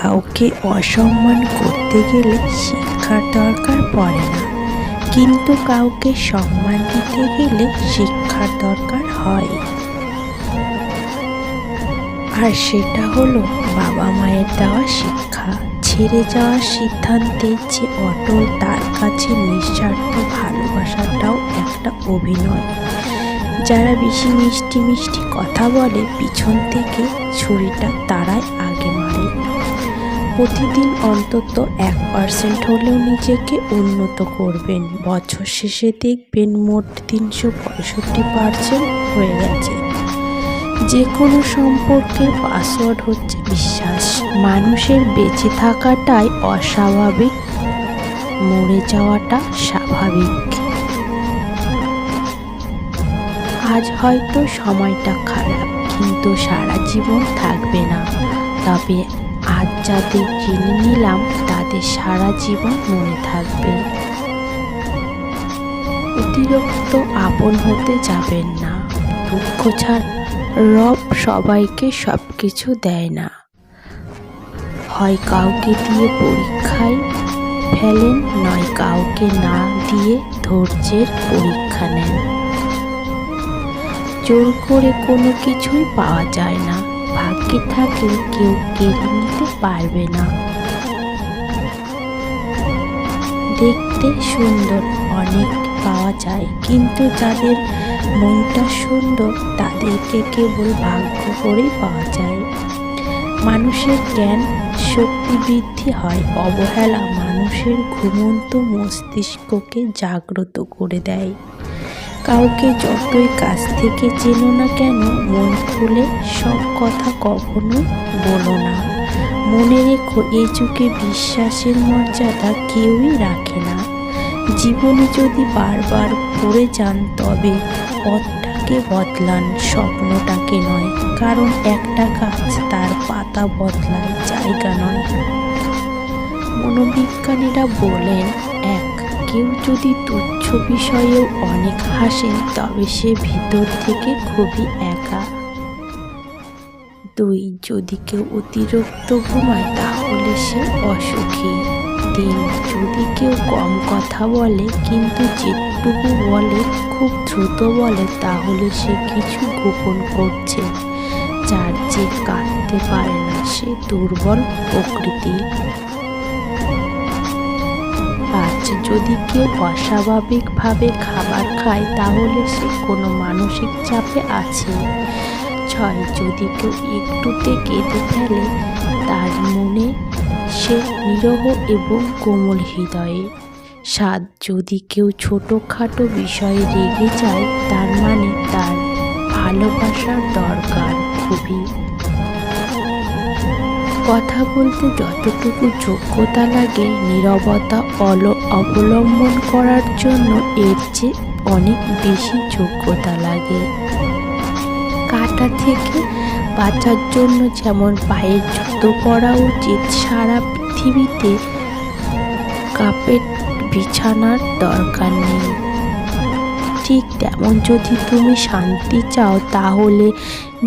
কাউকে অসম্মান করতে গেলে শিক্ষার দরকার পড়ে না, কিন্তু কাউকে সম্মান দিতে গেলে শিক্ষার দরকার হয়। আর সেটা হলো বাবা মায়ের দেওয়া শিক্ষা। ছেড়ে যাওয়ার সিদ্ধান্তে যে অটল, তার কাছে নিঃস্বার্থ ভালোবাসাটাও একটা অভিনয়। যারা বেশি মিষ্টি মিষ্টি কথা বলে, পিছন থেকে ছুরিটা তারাই আগে মারে। প্রতিদিন অন্তত 1% হলেও নিজেকে উন্নত করবেন। বছর শেষে দেখবেন মোট 365% হয়ে গেছে। যে কোনো সম্পর্কের পাসওয়ার্ড হচ্ছে বিশ্বাস। মানুষের বেঁচে থাকাটাই অস্বাভাবিক, মরে যাওয়াটা স্বাভাবিক। আজ হয়তো সময়টা খারাপ, কিন্তু সারা জীবন থাকবে না। তবে আজ যাদের চিনে নিলাম, তাদের সারা জীবন মনে থাকবে। অতিরিক্ত আপন হতে যাবেন না। দুঃখ ছাড়া রব সবাইকে সবকিছু দেয় না। হয় কাউকে দিয়ে পরীক্ষায় ফেলেন, নয় কাউকে না দিয়ে ধৈর্যের পরীক্ষা নেন। জোর করে কোনো কিছুই পাওয়া যায় না। ভাগ্যে থাকলে কেউ কেড়ে নিতে পারবে না। দেখতে সুন্দর অনেক পাওয়া যায়, কিন্তু যাদের মনটা সুন্দর তাদেরকে কেবল ভাগ্য করেই পাওয়া যায়। মানুষের জ্ঞান শক্তি বৃদ্ধি হয়, অবহেলা মানুষের ঘুমন্ত মস্তিষ্ককে জাগ্রত করে দেয়। কাউকে যতই কাছ থেকে চেনো না কেন, মন খুলে সব কথা কখনো বলো না। মনে রেখো, এই যুগে বিশ্বাসের মর্যাদা কেউই রাখে না। জীবনে যদি বারবার পড়ে যান, তবে পথটাকে বদলান, স্বপ্নটাকে নয়। কারণ একটা গাছ তার পাতা বদলায়, জায়গা নয়। মনোবিজ্ঞানীরা বলেন, কেউ যদি তুচ্ছ বিষয়েও অনেক হাসেন, তবে সে ভিতর থেকে খুবই একা। 2, যদি কেউ অতিরিক্ত ঘুমায়, তাহলে সে অসুখী। 3, যদি কেউ কম কথা বলে, কিন্তু যেটুকু বলে খুব দ্রুত বলে, তাহলে সে কিছু গোপন করছে। 4, যে কাঁদতে পারে না, সে দুর্বল প্রকৃতির। 5, যদি কেউ অস্বাভাবিকভাবে খাবার খায়, তাহলে সে কোনো মানসিক চাপে আছে। 6, যদি কেউ একটুতে কেঁদে ফেলে, তার মনে সে নিরহ এবং কোমল হৃদয়ে। 7, যদি কেউ ছোটোখাটো বিষয়ে রেগে যায়, তার মানে তার ভালোবাসার দরকার খুবই। কথা বলতে যতটুকু যোগ্যতা লাগে, নীরবতা অবলম্বন করার জন্য এর চেয়ে অনেক বেশি যোগ্যতা লাগে। কাঁটা থেকে বাঁচার জন্য যেমন পায়ের জুতো পরা উচিত, সারা পৃথিবীতে কার্পেট বিছানার দরকার নেই। ঠিক তেমন, যদি তুমি শান্তি চাও, তাহলে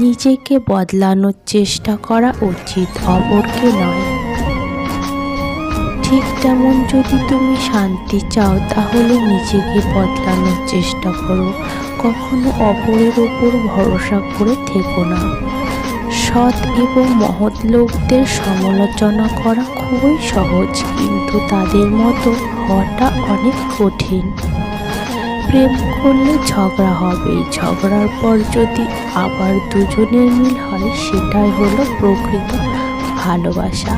নিজেকে বদলানোর চেষ্টা করা উচিত, অপরকে নয়। ঠিক তেমন, যদি তুমি শান্তি চাও, তাহলে নিজেকে বদলানোর চেষ্টা করো। কখনো অপরের ওপর ভরসা করে থেকো না। সৎ এবং মহৎ লোকদের সমালোচনা করা খুবই সহজ, কিন্তু তাদের মতো হওয়াটা অনেক কঠিন। প্রেম করলে ঝগড়া হবে, ঝগড়ার পর যদি আবার দুজনের মিল হয়, সেটাই হলো প্রকৃত ভালোবাসা।